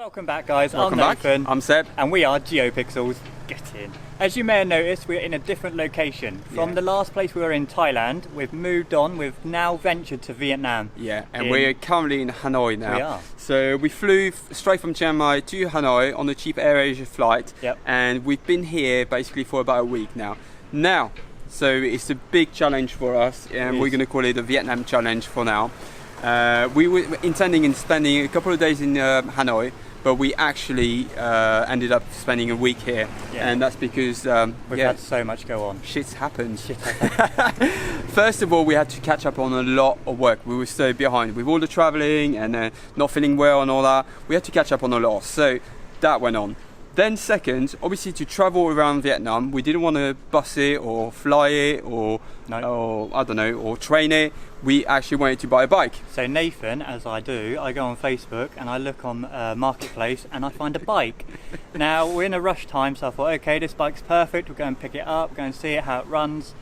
Welcome back, guys. Welcome I'm back. Nathan. I'm Seb. And we are GeoPixels. Get in. As you may have noticed, we're in a different location. From the last place we were in Thailand, we've moved on. We've now ventured to Vietnam. Yeah, and we're currently in Hanoi now. We are. So we flew straight from Chiang Mai to Hanoi on a cheap AirAsia flight. Yep. And we've been here basically for about a week now. So it's a big challenge for us, and we're going to call it the Vietnam Challenge for now. We were intending on spending a couple of days in Hanoi, but we actually ended up spending a week here, and that's because we've had so much go on. Shit's happened. First of all, we had to catch up on a lot of work. We were so behind with all the traveling and not feeling well and all that. We had to catch up on a lot, so that went on. Then second, obviously to travel around Vietnam, we didn't want to bus it or fly it or I don't know, or train it. We actually wanted to buy a bike. So Nathan, as I do, I go on Facebook and I look on Marketplace and I find a bike. Now we're in a rush time, so I thought, okay, this bike's perfect. We'll go and pick it up, go and see it, how it runs.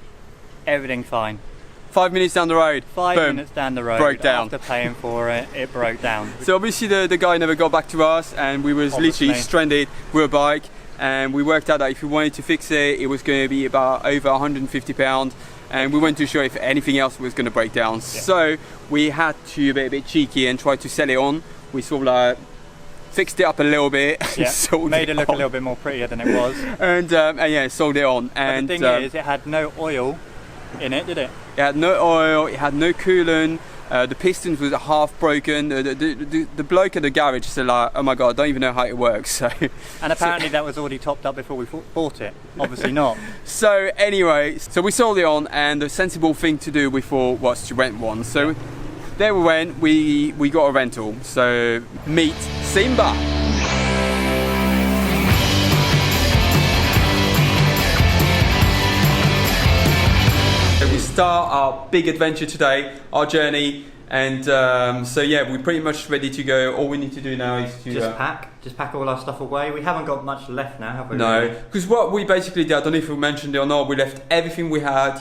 Everything fine. 5 minutes down the road. 5 boom, minutes down the road. broke down. After paying for it, it broke down. So obviously the guy never got back to us, and we was literally stranded with a bike. And we worked out that if we wanted to fix it, it was going to be about over £150. And we weren't too sure if anything else was going to break down. So we had to be a bit cheeky and try to sell it on. We sort of like fixed it up a little bit. Made it look a little bit more prettier than it was. And yeah, sold it on. And the thing is, it had no oil in it, did it? It had no oil, it had no coolant. The pistons was half broken. The bloke at the garage said like, oh my god, I don't even know how it works. So, and apparently that was already topped up before we bought it. Obviously not. So anyway, so we sold it on, and the sensible thing to do we thought was to rent one. So there we went, we got a rental. So meet Simba. We start our big adventure today, our journey, and so yeah, we're pretty much ready to go. All we need to do now is to just pack all our stuff away. We haven't got much left now, have we? No, because what we basically did, I don't know if we mentioned it or not, we left everything we had,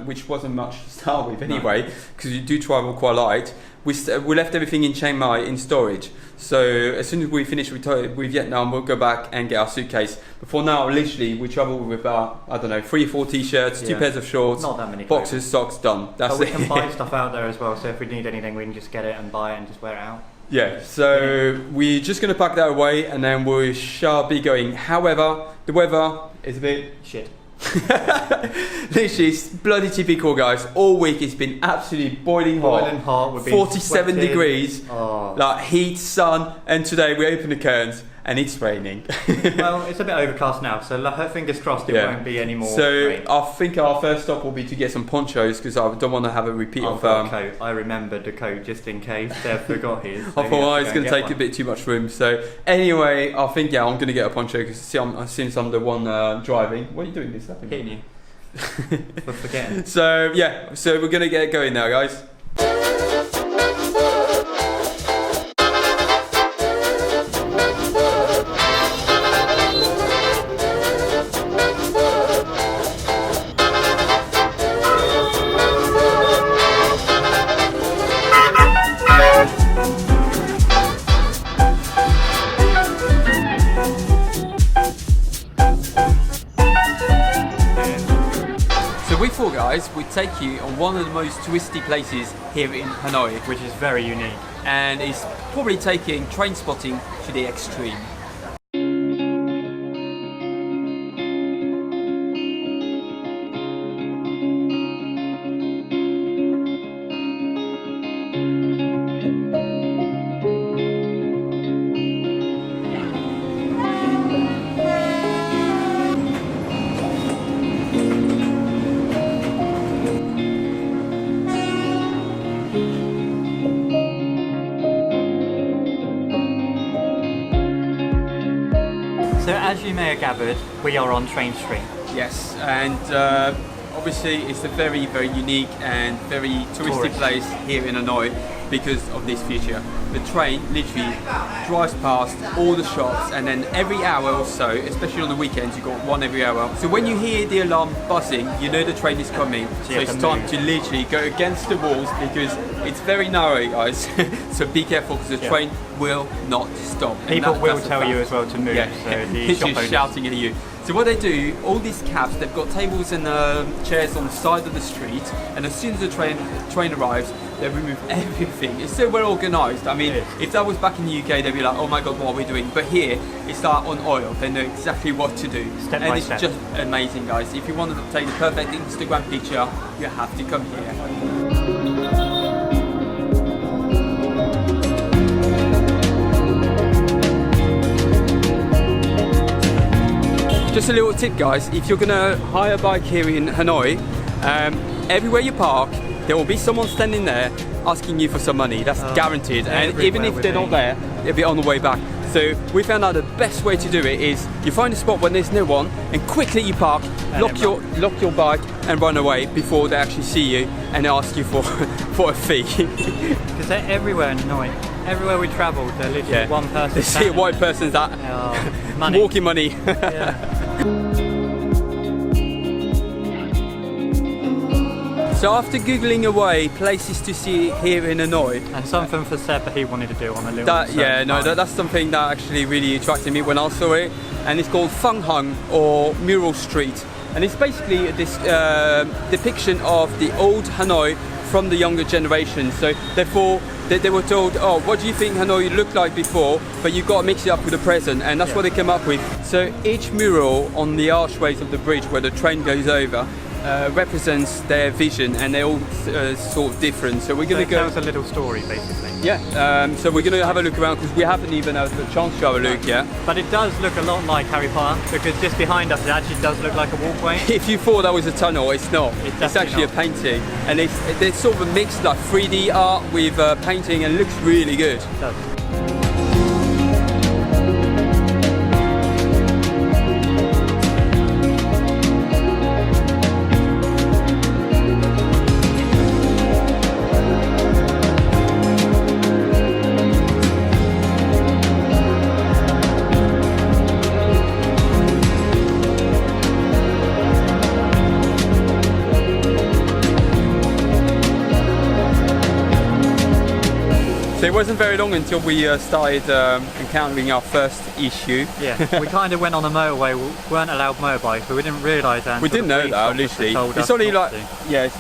which wasn't much to start with anyway, because you do travel quite light. We left everything in Chiang Mai in storage. So as soon as we finish with Vietnam, we'll go back and get our suitcase. But for now, literally, we travel with about, I don't know, 3 or 4 t-shirts, 2 pairs of shorts, not that many boxes, socks, done. That's it. We can buy stuff out there as well, so if we need anything, we can just get it and buy it and just wear it out. Yeah, so we're just going to pack that away and then we shall be going. However, the weather is a bit shit. Literally, it's bloody typical, guys. All week it's been absolutely boiling hot. 47 degrees, like heat, sun, and today we open the curtains and it's raining. Well, it's a bit overcast now, so fingers crossed it won't be any more rain. I think our first stop will be to get some ponchos, because I don't want to have a repeat of coat. I remembered the coat just in case Deb forgot his. So I thought it's going to take a bit too much room. So anyway, I think I'm going to get a poncho, because since I'm the one driving. What are you doing? This hitting you. For forgetting. So yeah, so we're going to get going now, guys. Guys, we take you on one of the most touristy places here in Hanoi, which is very unique, and it's probably taking train spotting to the extreme. So as you may have gathered, we are on Train Street. Yes, and obviously it's a very, very unique and very touristy Tourist. place here in Hanoi because of this feature. The train literally drives past all the shops, and then every hour or so, especially on the weekends, you got one every hour. So when you hear the alarm buzzing, you know the train is coming. So you have it's to time move. to literally go against the walls because it's very narrow, guys. So be careful because the Yeah. train will not stop. And People will that's a tell you fact. as well to move. Yeah, So the it's shop just owners. shouting at you. So what they do, all these cabs, they've got tables and chairs on the side of the street, and as soon as the train arrives, they remove everything. It's so well organised. I mean, Yes. if that was back in the UK, they'd be like, oh my god, what are we doing? But here, it's like on oil. They know exactly what to do. Step and by it's step. just amazing, guys. If you want to take the perfect Instagram picture, you have to come here. Just a little tip, guys, if you're gonna hire a bike here in Hanoi, everywhere you park, there will be someone standing there asking you for some money. That's guaranteed. And even everywhere if with they're me. not there, they'll be on the way back. So we found out the best way to do it is you find a spot when there's no one and quickly you park, lock then your bike and run away before they actually see you and ask you for for a fee. Because they're everywhere in Hanoi. Everywhere we travel, they're literally one person. They see a standing white there. person's that Money. walking money. Yeah. So after googling away places to see here in Hanoi, And something for Seb that he wanted to do on a little. that's something that actually really attracted me when I saw it, and it's called Phang Hung or Mural Street, and it's basically this depiction of the old Hanoi from the younger generation. So therefore they were told, oh, what do you think Hanoi looked like before, but you've got to mix it up with the present, and that's what they came up with. So each mural on the archways of the bridge where the train goes over represents their vision, and they're all sort of different. So we're So going it to go. tells a little story basically. Yeah, so we're going to have a look around because we haven't even had the chance to have a look yet. But it does look a lot like Harry Potter because just behind us it actually does look like a walkway. If you thought that was a tunnel, it's not. It's It's actually definitely a painting, and it's sort of a mix like 3D art with painting, and it looks really good. It does. So it wasn't very long until we started encountering our first issue. Yeah, we kind of went on a motorway. We weren't allowed motorbikes, but we didn't realise that. We until didn't the know police that, officer literally. told It's us only not like, to. yeah, it's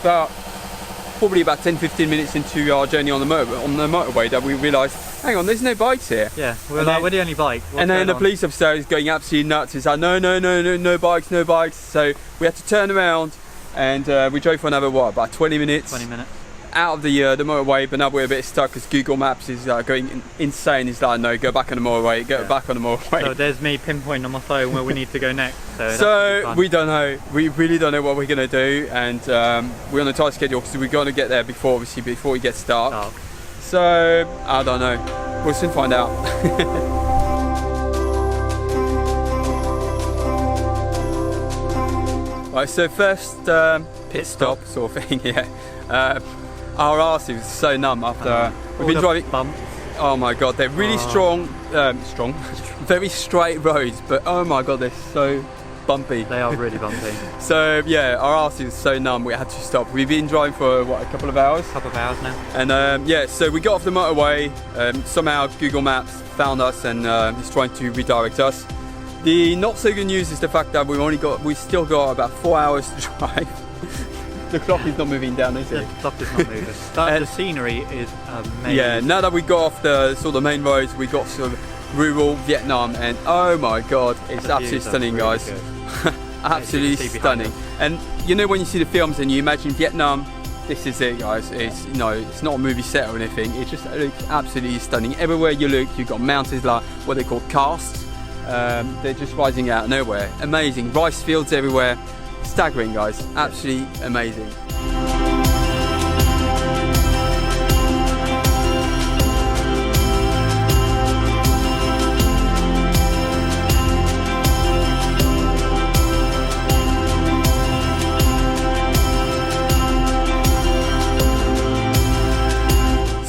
probably about 10-15 minutes into our journey on the motorway that we realised, hang on, there's no bikes here. Yeah, we were And like, then- we're the only bike. What's And then going the on? police officer is going absolutely nuts. He's like, no bikes, no bikes. So we had to turn around, and we drove for another, about 20 minutes 20 minutes. out of the motorway. But now we're a bit stuck because Google Maps is going insane. He's like, no, go back on the motorway, go back on the motorway. So there's me pinpointing on my phone where we need to go next. So, that's So gonna be fun. we don't know. We really don't know what we're gonna do, and we're on a tight schedule because we're gonna get there before it gets dark. Dark. So I don't know. We'll soon find out. Right. So first pit stop sort of thing. Yeah. Our arse is so numb after we've All been the driving. bumps. Oh my god, they're really strong, very straight roads, but oh my god, they're so bumpy. They are really bumpy. So yeah, our arse is so numb, we had to stop. We've been driving for a couple of hours, Couple of hours now. and yeah, so we got off the motorway. Somehow Google Maps found us and is trying to redirect us. The not so good news is the fact that we still got about 4 hours to drive. The clock is not moving down, is The it? clock is not moving. But the scenery is amazing. Yeah, now that we got off the sort of main roads, we got sort of rural Vietnam, and oh my god, it's The absolutely views are stunning, really guys. good. Absolutely see behind stunning. And you know when you see the films and you imagine Vietnam, this is it, guys. It's it's not a movie set or anything. It just looks absolutely stunning. Everywhere you look, you've got mountains like what they call karsts. They're just rising out of nowhere. Amazing. Rice fields everywhere. Staggering, guys. Absolutely amazing.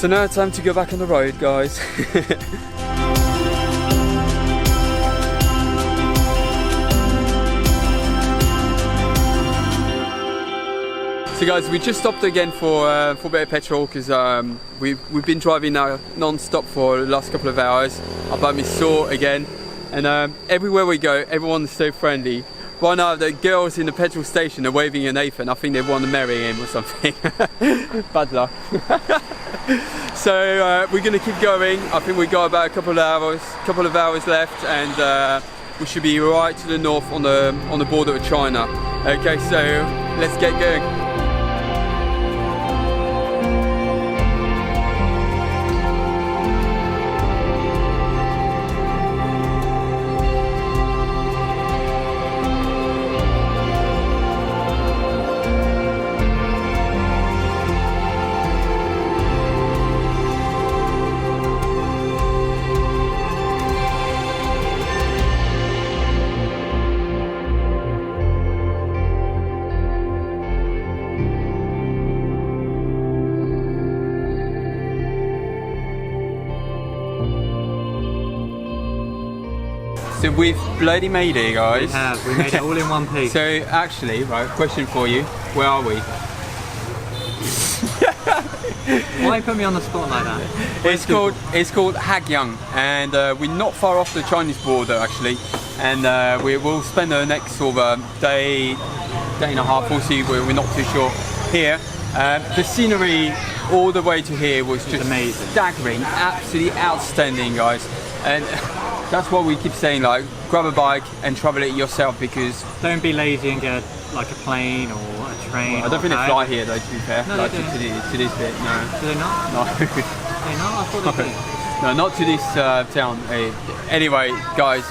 So now it's time to go back on the road, guys. So guys, we just stopped again for a bit of petrol because we've been driving now non-stop for the last couple of hours. Our bum is sore again, and everywhere we go, everyone's so friendly. Right now, the girls in the petrol station are waving at Nathan. I think they want to marry him or something. Bad luck. So we're going to keep going. I think we got about a couple of hours left, and we should be right to the north on the border with China. Okay, so let's get going. So we've bloody made it, guys. We have. We made it all in one piece. So actually, right, question for you. Where are we? Why put me on the spot like that? It's called Hagyang, and we're not far off the Chinese border actually. And we will spend the next sort of day and a half. We'll see. We're not too sure here. The scenery all the way to here was just amazing, staggering, absolutely outstanding, guys. And that's what we keep saying, like, grab a bike and travel it yourself, because don't be lazy and get like a plane or a train. I don't think they fly here though, to be fair. No, like to this bit, no. Do they not? No. Do they not? I thought they did. No, not to this town. Anyway, guys,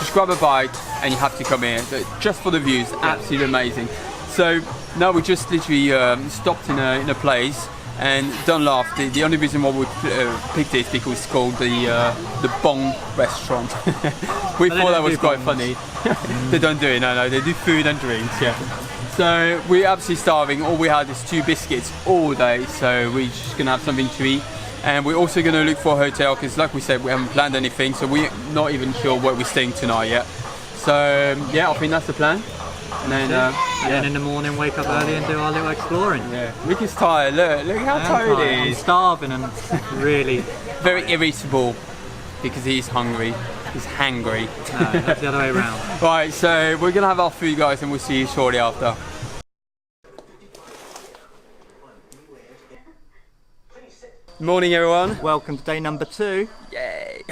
just grab a bike and you have to come here. Just for the views, absolutely amazing. So now we just literally stopped in a place. And don't laugh, the only reason why we picked it is because it's called the Bong restaurant. We thought that was quite funny. They don't do it, no, they do food and drinks, yeah. So we're absolutely starving. All we had is 2 biscuits all day, so we're just gonna have something to eat. And we're also gonna look for a hotel, because like we said, we haven't planned anything, so we're not even sure where we're staying tonight yet. So yeah, I think that's the plan. And then, and then in the morning, wake up early and do our little exploring. Yeah, Ricky's tired. Look how tired he is. I'm starving and really very irritable because he's hungry. He's hangry. No, that's the other way around. Right, so we're gonna have our food, guys, and we'll see you shortly after. Morning, everyone. Welcome to day number 2. Yay!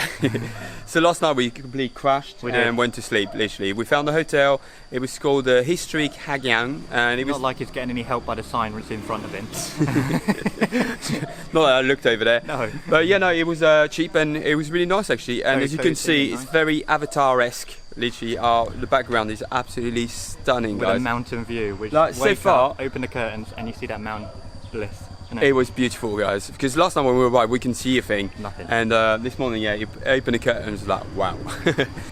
So last night we completely crashed and went to sleep. Literally, we found a hotel. It was called the Historic Hagyang, and it was not like he's getting any help by the sign that's in front of him. Not that I looked over there. No. But yeah, no, it was cheap and it was really nice actually. And very as you can see, nice. It's very Avatar-esque. Literally, the background is absolutely stunning, with guys. a mountain view, which like, so far, open the curtains and you see that mountain bliss. It was beautiful, guys, because last time when we were right, we can see a thing. Nothing. And this morning, yeah, you open the curtains, like, wow.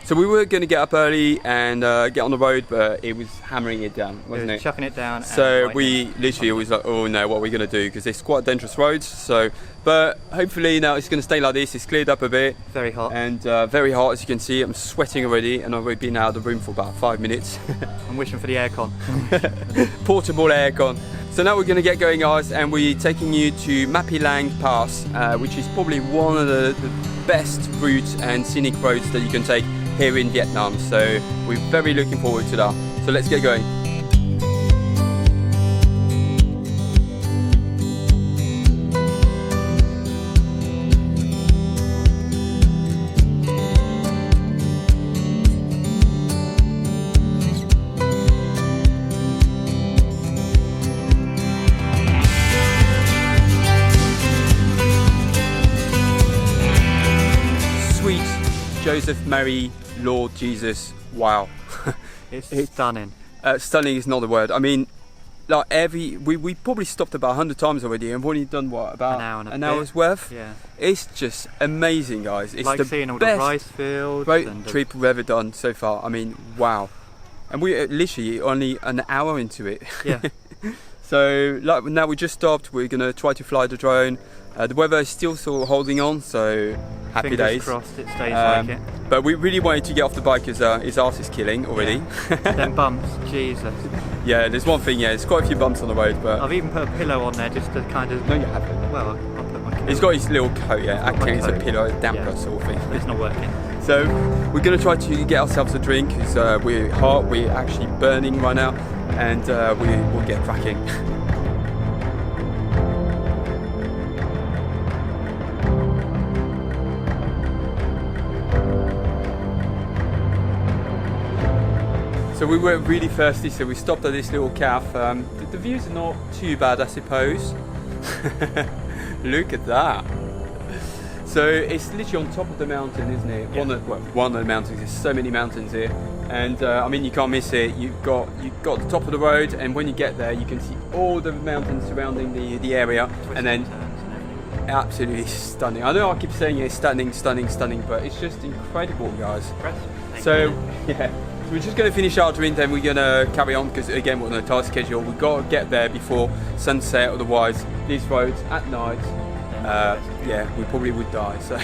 So we were going to get up early and get on the road, but it was hammering it down, wasn't it? Chucking it down. So we literally was like, oh no, what are we going to do? Because it's quite dangerous roads. So, but hopefully now it's going to stay like this. It's cleared up a bit. Very hot. And very hot, as you can see. I'm sweating already, and I've already been out of the room for about 5 minutes. I'm wishing for the aircon. Portable aircon. So now we're going to get going, guys, and we're taking you to Mapilang Pass, which is probably one of the best routes and scenic roads that you can take here in Vietnam. So we're very looking forward to that. So let's get going. Joseph, Mary, Lord Jesus, wow. It's stunning. Stunning is not the word. I mean, like we probably stopped about 100 times already and we've only done what, about an hour's worth? Yeah. It's just amazing, guys. It's like the seeing all best the rice fields road trip we've ever done so far. I mean, wow. And we're literally only an hour into it. Yeah. So like now we just stopped. We're gonna try to fly the drone The weather is still sort of holding on, so happy Fingers days. crossed it stays like it. But we really wanted to get off the bike because his arse is killing already. Them bumps, Jesus. Yeah, there's one thing, there's quite a few bumps on the road, but... I've even put a pillow on there just to kind of... No, you haven't. Well, I'll put my He's got his little coat, acting as a coat. pillow, damper Yeah. sort of thing. It's not working. So we're going to try to get ourselves a drink because we're hot, we're actually burning right now, and we'll get cracking. So we were really thirsty, so we stopped at this little cafe. The views are not too bad, I suppose. Look at that. So it's literally on top of the mountain, isn't it? Yeah. One of the mountains. There's so many mountains here, and I mean you can't miss it. You've got the top of the road, and when you get there, you can see all the mountains surrounding the area, and then absolutely stunning. I know I keep saying it's stunning, but it's just incredible, guys. So yeah. We're just going to finish our drink, then we're going to carry on because again we're on a tight schedule. We've got to get there before sunset, otherwise these roads at night, we probably would die. So,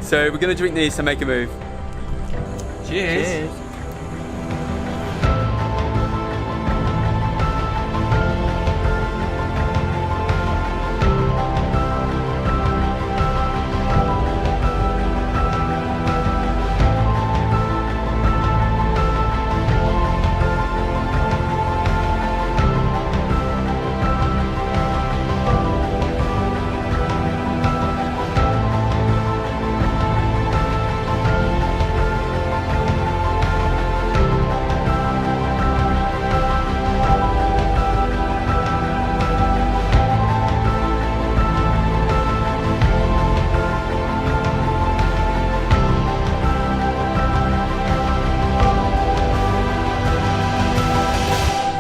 so we're going to drink this and make a move. Cheers. Cheers.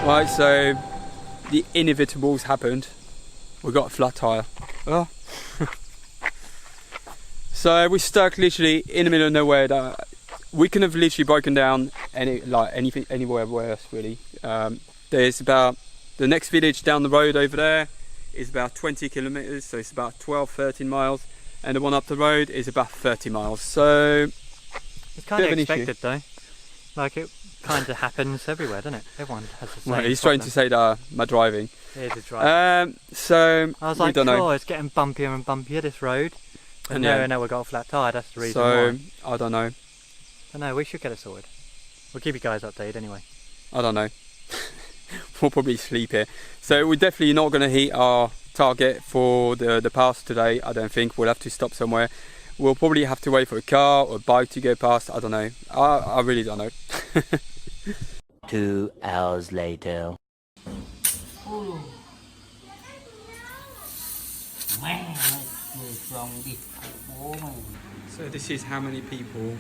Right, so the inevitables happened. We got a flat tire. Oh. So we're stuck literally in the middle of nowhere. That we could have literally broken down anywhere else really. There's about the next village down the road over there is about 20 kilometers, so it's about 12-13 miles, and the one up the road is about 30 miles. So It's kind bit of of an issue. expected though. Like it kind of happens everywhere, doesn't it? Everyone has the same. well, he's trying to say that my driving. It is right. So I was we like, don't know. oh, it's getting bumpier and bumpier this road. And And no, yeah. no, we've got a flat tyre. That's the reason So why. I don't know. But no, we should get it sorted. We'll keep you guys updated anyway. I don't know. We'll probably sleep here. So we're definitely not going to hit our target for the pass today. I don't think. We'll have to stop somewhere. We'll probably have to wait for a car or a bike to go past. I don't know. I really don't know. 2 hours later. So this is how many people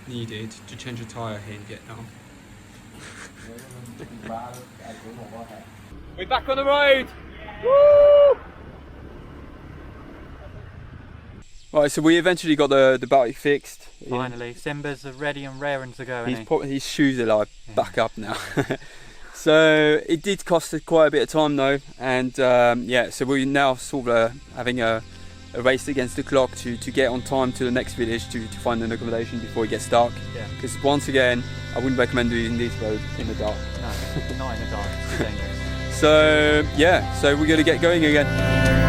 needed to change a tyre here in Vietnam. We're back on the road! Woo! Right, so we eventually got the bike fixed. Finally, Simba's ready and raring to go. His shoes are like back up now. So it did cost us quite a bit of time though, and yeah, so we're now sort of having a race against the clock to get on time to the next village to find an accommodation before it gets dark. Yeah. Because once again, I wouldn't recommend doing this road in the dark. No, not in the dark. It's too dangerous. So yeah, so we're gonna get going again.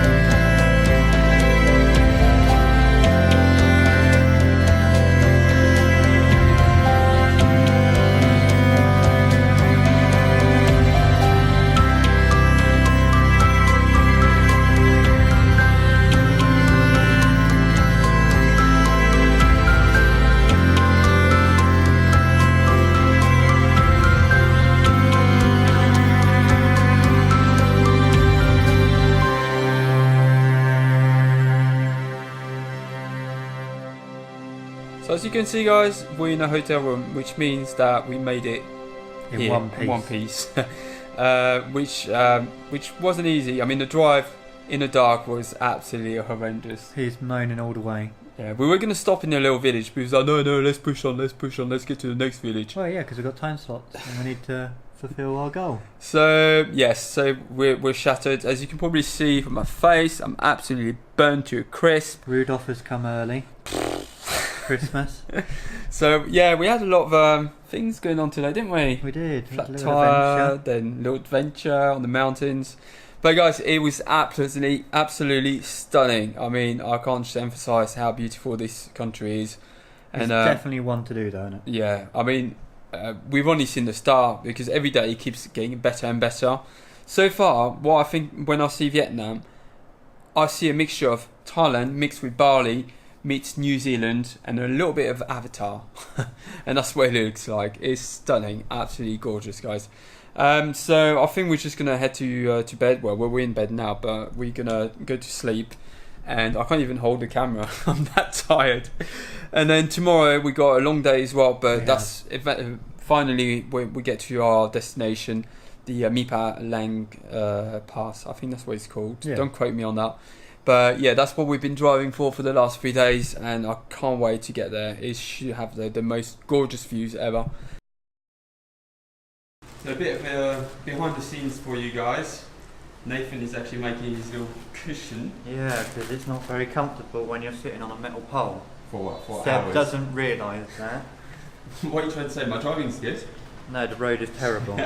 So as you can see guys, we're in a hotel room, which means that we made it In here, one piece. in one piece. Which wasn't easy. I mean, the drive in the dark was absolutely horrendous. He's moaning all the way. Yeah, we were going to stop in a little village, but he was like, no, let's push on, let's get to the next village. Well, yeah, because we've got time slots and we need to fulfill our goal. So yes, so we're shattered. As you can probably see from my face, I'm absolutely burnt to a crisp. Rudolph has come early. Christmas. So yeah, we had a lot of things going on today, didn't we? We did. Flat A little tire, adventure. then little adventure on the mountains. But guys, it was absolutely stunning. I mean, I can't just emphasize how beautiful this country is. It's definitely one to do, though, isn't it? Yeah, I mean, we've only seen the start because every day it keeps getting better and better. So far, what I think when I see Vietnam, I see a mixture of Thailand mixed with Bali meets New Zealand and a little bit of Avatar. And that's what it looks like. It's stunning, absolutely gorgeous, guys. So I think we're just gonna head to bed. Well, we're in bed now, but we're gonna go to sleep. And I can't even hold the camera. I'm that tired. And then tomorrow we got a long day as well. But that's finally we get to our destination, the Mipa Lang Pass. I think that's what it's called. Yeah. Don't quote me on that. But yeah, that's what we've been driving for the last 3 days, and I can't wait to get there. It should have the most gorgeous views ever. So a bit of behind the scenes for you guys. Nathan is actually making his little cushion. Yeah, because it's not very comfortable when you're sitting on a metal pole. For what? For Seb hours. doesn't realise that. What are you trying to say? My driving's good. No, the road is terrible.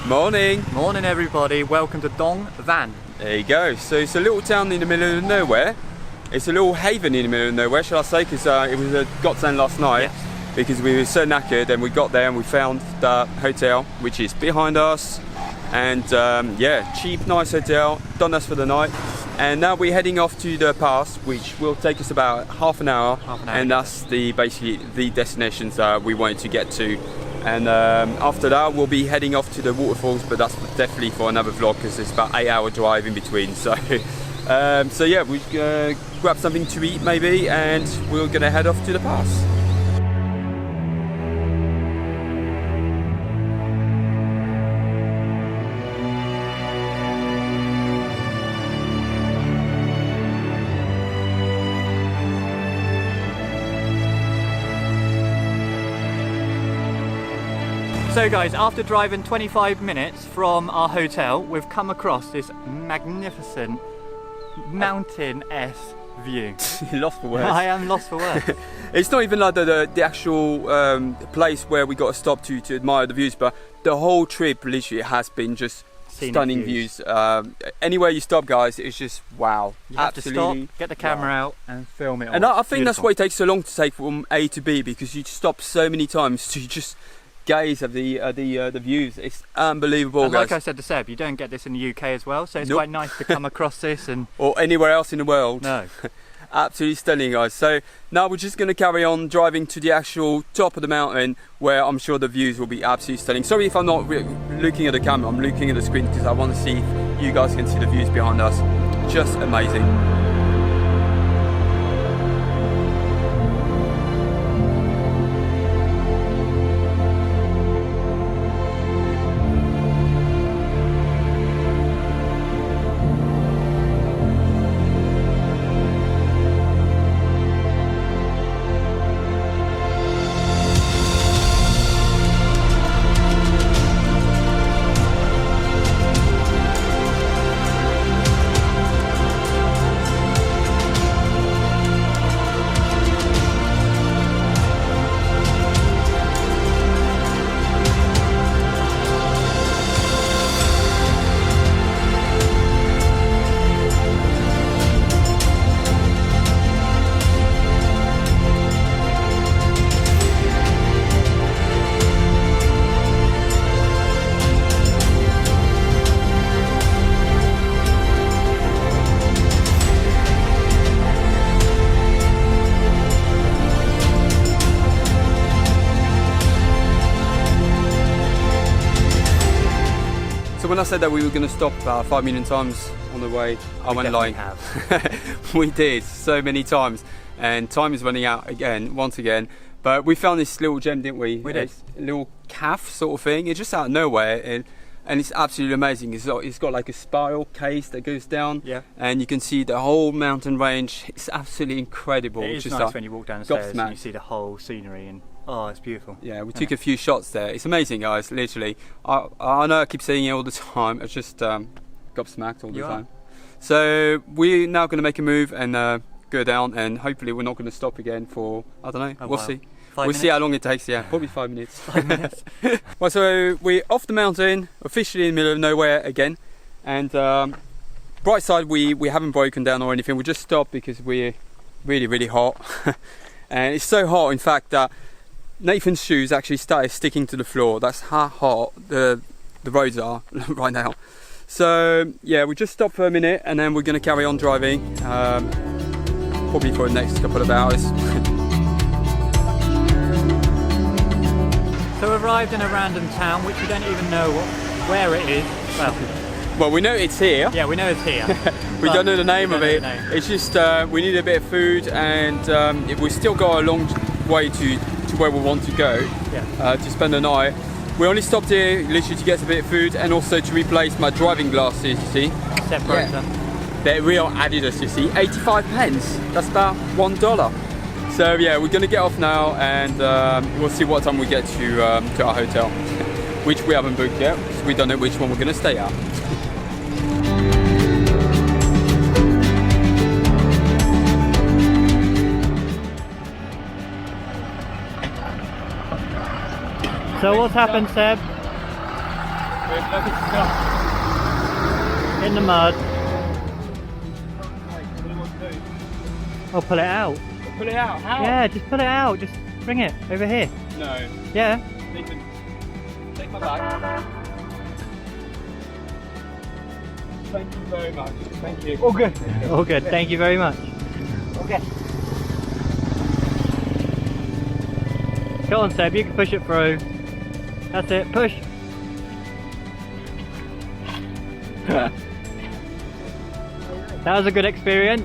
Morning. Morning, everybody. Welcome to Dong Van. There you go. So it's a little town in the middle of nowhere. It's a little haven in the middle of nowhere, shall I say? Because it was a godsend last night. Yes. Because we were so knackered, and we got there and we found the hotel, which is behind us. And yeah, cheap, nice hotel. Done us for the night. And now we're heading off to the pass, which will take us about half an hour. And that's basically the destinations we wanted to get to. And after that we'll be heading off to the waterfalls, but that's definitely for another vlog because it's about 8-hour drive in between. So so yeah, we grab something to eat maybe, and we're gonna head off to the pass. So guys, after driving 25 minutes from our hotel, we've come across this magnificent mountain-esque view. Lost for words. I am lost for words. It's not even like the actual place where we got to stop to admire the views, but the whole trip literally has been just Scenic stunning views. Anywhere you stop, guys, it's just wow. You have to stop, get the camera out and film it all. And I think that's Beautiful. why it takes so long to take from A to B, because you stop so many times to just gaze at the views. It's unbelievable, And guys. like I said to Seb, you don't get this in the UK as well, so it's Nope. quite nice to come across this and Or anywhere else in the world. no. Absolutely stunning, guys. So now we're just going to carry on driving to the actual top of the mountain, where I'm sure the views will be absolutely stunning. Sorry if I'm not looking at the camera, I'm looking at the screen because I want to see if you guys can see the views behind us. Just amazing. When I said that we were going to stop about 5 million times on the way, I went lying. We did so many times, and time is running out once again. But we found this little gem, didn't we? We did. It's a little calf sort of thing. It's just out of nowhere, and it's absolutely amazing. It's got like a spiral case that goes down, Yeah. and you can see the whole mountain range. It's absolutely incredible. It is Just nice when you walk down the stairs and gobsmacked. you see the whole scenery and Oh, it's beautiful. Yeah, we took a few shots there. It's amazing, guys. Literally, I know I keep saying it all the time. It's just gobsmacked all the time. So we're now going to make a move and go down, and hopefully we're not going to stop again for, I don't know. We'll see. We'll see how long it takes. Yeah, probably 5 minutes. 5 minutes. Well, so we're off the mountain, officially in the middle of nowhere again, and bright side, we haven't broken down or anything. We just stopped because we're really hot, and it's so hot, in fact, that Nathan's shoes actually started sticking to the floor. That's how hot the roads are right now. So yeah, we just stopped for a minute, and then we're going to carry on driving, probably for the next couple of hours. So we've arrived in a random town which we don't even know where it is. Well, we know it's here. Yeah, we know it's here. We don't know the name of it. It's just we need a bit of food, and we've still got a long way to where we want to go. Yeah. To spend the night. We only stopped here literally to get a bit of food and also to replace my driving glasses, you see. Separator. Yeah. They're real Adidas, you see. 85 pence. That's about $1. So yeah, we're gonna get off now, and we'll see what time we get to our hotel, which we haven't booked yet, so we don't know which one we're gonna stay at. So what's happened, Seb? In the mud. Oh, pull it out. Pull it out? How? Yeah, just pull it out. Just bring it over here. No. Yeah. Nathan, take my bag. Thank you very much. Thank you. All good. All good. Thank you very much. Okay. Go on, Seb. You can push it through. That's it. Push. That was a good experience.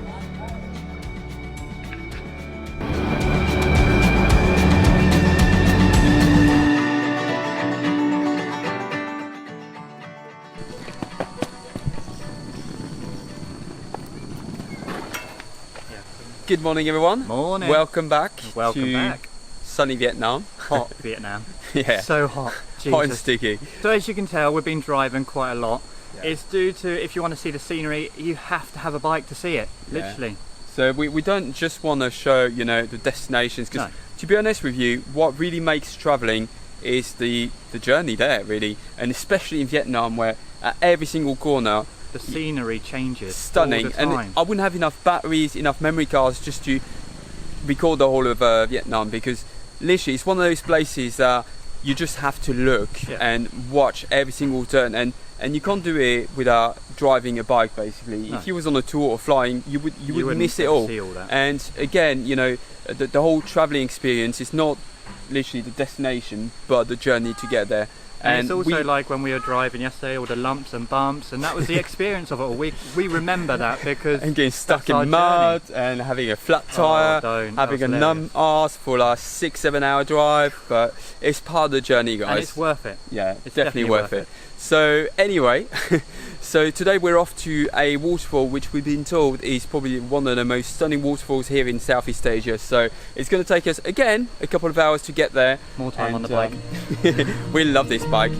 Good morning, everyone. Morning. Welcome back. Welcome to back. sunny Vietnam. Hot Vietnam. Yeah. So hot. Hot and Jesus. sticky. So as you can tell, we've been driving quite a lot. Yeah. It's due to, if you want to see the scenery, you have to have a bike to see it, Yeah. literally. So we don't just want to show, you know, the destinations, because No. to be honest with you, what really makes traveling is the journey there, really, and especially in Vietnam, where at every single corner, The scenery changes. stunning, all the and time. I wouldn't have enough batteries, enough memory cards just to record the whole of Vietnam, because literally it's one of those places that you just have to look and watch every single turn, and you can't do it without driving a bike, basically. No. If you was on a tour or flying, you would miss it get to all. see all that. And again, you know, the whole traveling experience is not literally the destination, but the journey to get there. And it's also like when we were driving yesterday, all the lumps and bumps, and that was the experience of it all. We remember that because and getting stuck that's our in mud and having a flat tire, don't. having That a was numb arse for like 6-7 hour drive, but it's part of the journey, guys. and it's worth it. Yeah, It's definitely definitely worth worth it. So anyway, so today we're off to a waterfall which we've been told is probably one of the most stunning waterfalls here in Southeast Asia. So it's going to take us again a couple of hours to get there. More time on And, the bike. we love this bike.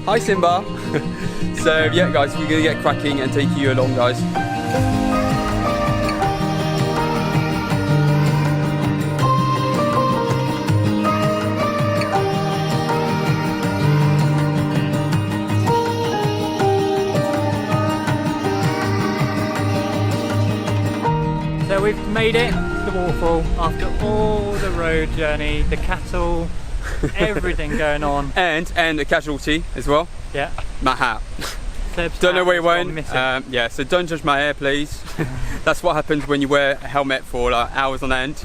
Hi Simba. So yeah, guys, we're going to get cracking and take you along, guys. So we've made it to the waterfall after all the road journey, the cattle, everything going on. And a casualty as well. Yeah. My hat. Seb's Don't know hat where it has gone went. missing. Yeah, so don't judge my hair, please. That's what happens when you wear a helmet for like hours on end.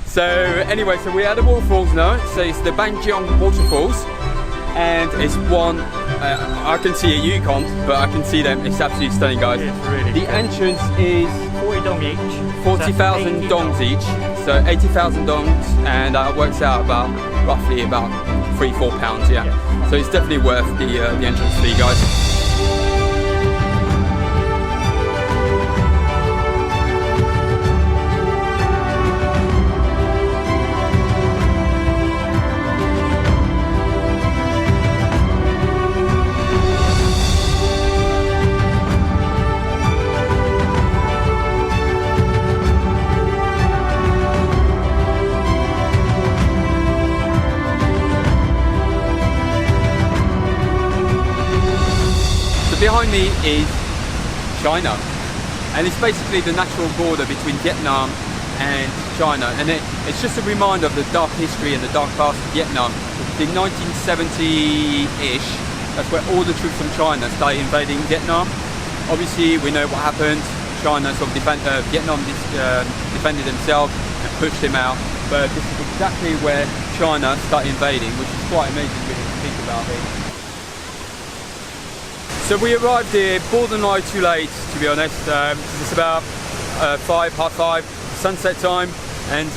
So anyway, so we're at the waterfalls now. So it's the Ban Giang waterfalls, and it's one. I can see it, you can't, but I can see them. It's absolutely stunning, guys. It's really The good. entrance is 40 dong each. 40,000 So 80 dongs each, so 80,000 dongs, and that works out about roughly about £3-4 pounds. Yeah. So it's definitely worth the entrance fee, guys. me is China, and it's basically the natural border between Vietnam and China, and it's just a reminder of the dark history and the dark past of Vietnam. In 1970-ish, that's where all the troops from China started invading Vietnam. Obviously, we know what happened. China sort of Vietnam defended themselves and pushed them out. But this is exactly where China started invading, which is quite amazing really to think about it. So we arrived here borderline too late, to be honest. It's about 5:30, sunset time. And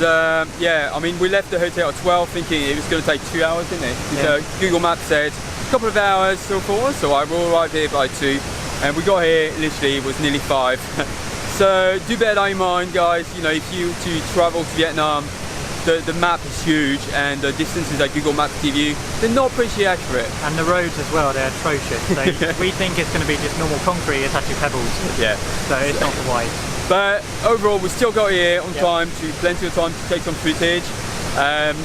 yeah, I mean, we left the hotel at 12 thinking it was going to take 2 hours, didn't it? Yeah. Google Maps said a couple of hours so forth, so I will arrive here by 2. And we got here, literally, it was nearly 5. So do bear that in mind, guys. You know, if you to travel to Vietnam, the map is huge, and the distances that Google Maps give you, they're not pretty accurate. And the roads as well, they're atrocious. So we think it's going to be just normal concrete, it's actually pebbles. Yeah. So it's not the wise. But overall, we still got here on time, plenty of time to take some footage.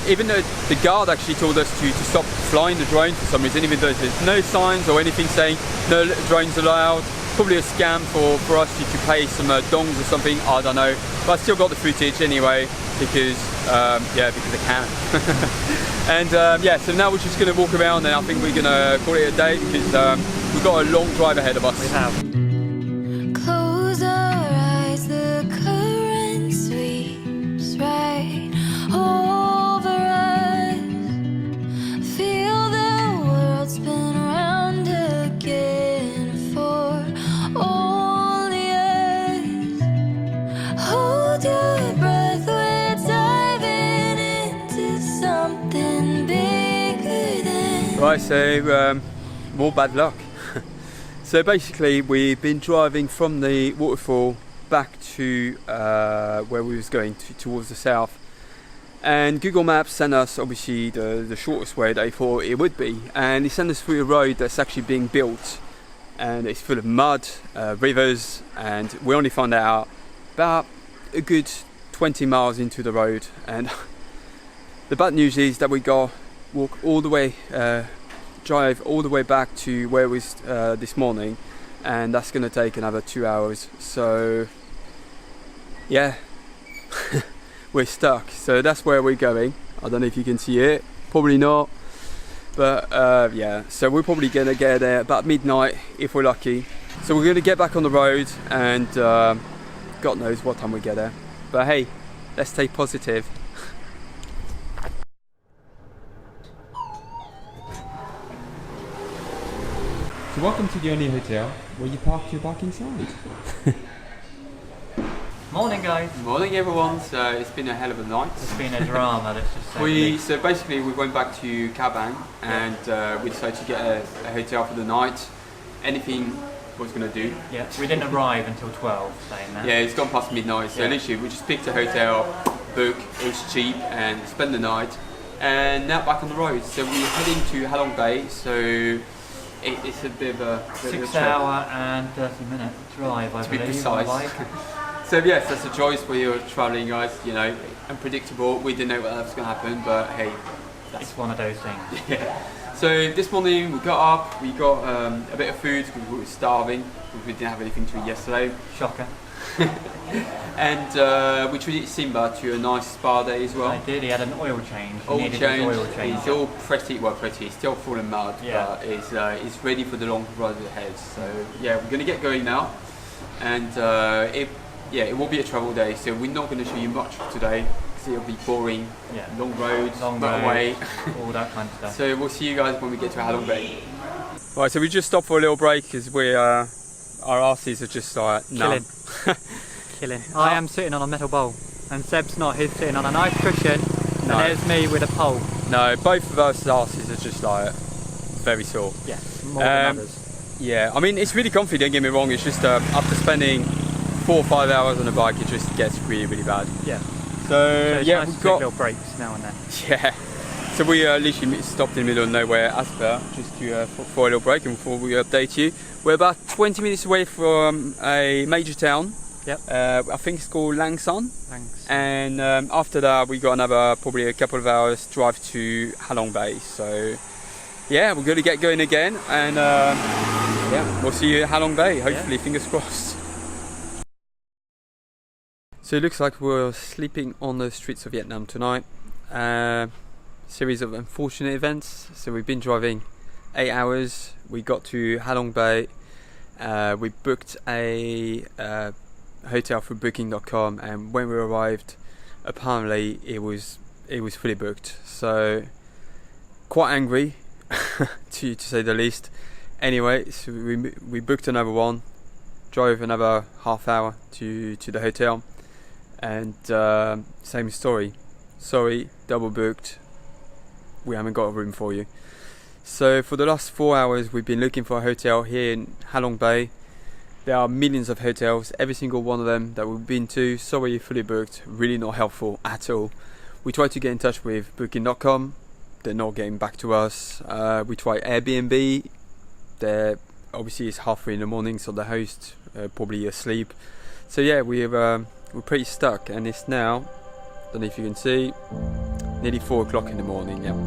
Even though the guard actually told us to stop flying the drone for some reason, even though there's no signs or anything saying no drones allowed. Probably a scam for us to pay some dongs or something, I don't know. But I still got the footage anyway, because because I can. And yeah, so now we're just going to walk around, and I think we're going to call it a day, because we've got a long drive ahead of us. We have. Close our eyes, the current sweeps right over us. Feel the world spin round again for only us. Hold your breath, we're diving into something bigger than. Right, so more bad luck. So basically, we've been driving from the waterfall back to where we was going towards the south, and Google Maps sent us obviously the shortest way they thought it would be, and it sent us through a road that's actually being built, and it's full of mud, rivers, and we only found out about a good 20 miles into the road. And the bad news is that we got walk all the way. Drive all the way back to where we was this morning, and that's going to take another 2 hours. So yeah, we're stuck. So that's where we're going. I don't know if you can see it, probably not, but yeah, so we're probably going to get there about midnight if we're lucky. So we're going to get back on the road, and God knows what time we get there, but hey, let's stay positive. So welcome to the only hotel where you park your bike inside. Morning, guys. Morning everyone, so it's been a hell of a night. It's been a drama, let's just say. So basically we went back to Ca Bang, and we decided to get a hotel for the night. Anything was going to do. Yeah, we didn't arrive until 12, saying that. Yeah, it's gone past midnight, so literally we just picked a hotel, book, it was cheap, and spent the night. And now back on the road, so we're heading to Halong Bay, so it's a bit of a 6 hour and 30 minute drive, I to be believe. precise. So yes, that's a choice when you're travelling, guys. You know, unpredictable. We didn't know what else was going to happen, but hey, It's one of those things. yeah. So this morning we got up, we got a bit of food because we were starving. We didn't have anything to eat yesterday. Shocker. And we treated Simba to a nice spa day as well. I did, he had an oil change. He Oil needed his change. oil change. He's all pretty, he's still full of mud, Yeah. but he's ready for the long ride ahead. So yeah, we're gonna get going now, and it will be a travel day. So we're not gonna show you much today because it'll be boring. Yeah. Long roads, Long motorway. all that kind of stuff. So we'll see you guys when we get to Halong Bay. Right, so we just stopped for a little break because our arses are just like numb. Killing. I am sitting on a metal bowl, and Seb's not. He's sitting on a nice cushion, and there's me with a pole. No, both of us arses are just like very sore. Yeah, more than others. Yeah, I mean it's really comfy. Don't get me wrong. It's just after spending 4 or 5 hours on a bike, it just gets really, really bad. Yeah. So it's yeah, nice we've to got take little breaks now and then. yeah. So we literally stopped in the middle of nowhere, Asper, just to for a little break, and before we update you, we're about 20 minutes away from a major town. Yep. I think it's called Lang Son. Thanks. And after that, we got another probably a couple of hours drive to Halong Bay. So yeah, we're going to get going again, and yeah, we'll see you at Halong Bay, hopefully, fingers crossed. So it looks like we're sleeping on the streets of Vietnam tonight. Series of unfortunate events. So we've been driving 8 hours. We got to Halong Bay. We booked a hotel through Booking.com, and when we arrived, apparently it was fully booked. So quite angry, to say the least. Anyway, so we booked another one, drove another half hour to the hotel, and same story. Sorry, double booked. We haven't got a room for you. So for the last 4 hours we've been looking for a hotel here in Halong Bay. There are millions of hotels, every single one of them that we've been to. Sorry, fully booked, really not helpful at all. We tried to get in touch with Booking.com, they're not getting back to us. We tried Airbnb, they're obviously it's 3:30 in the morning, so the host probably asleep. So yeah, we're pretty stuck, and it's now, don't know if you can see, nearly 4 o'clock in the morning. Yeah.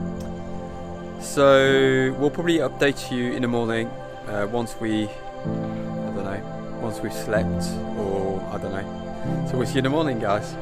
So we'll probably update you in the morning once we've slept, or I don't know. So we'll see you in the morning, guys.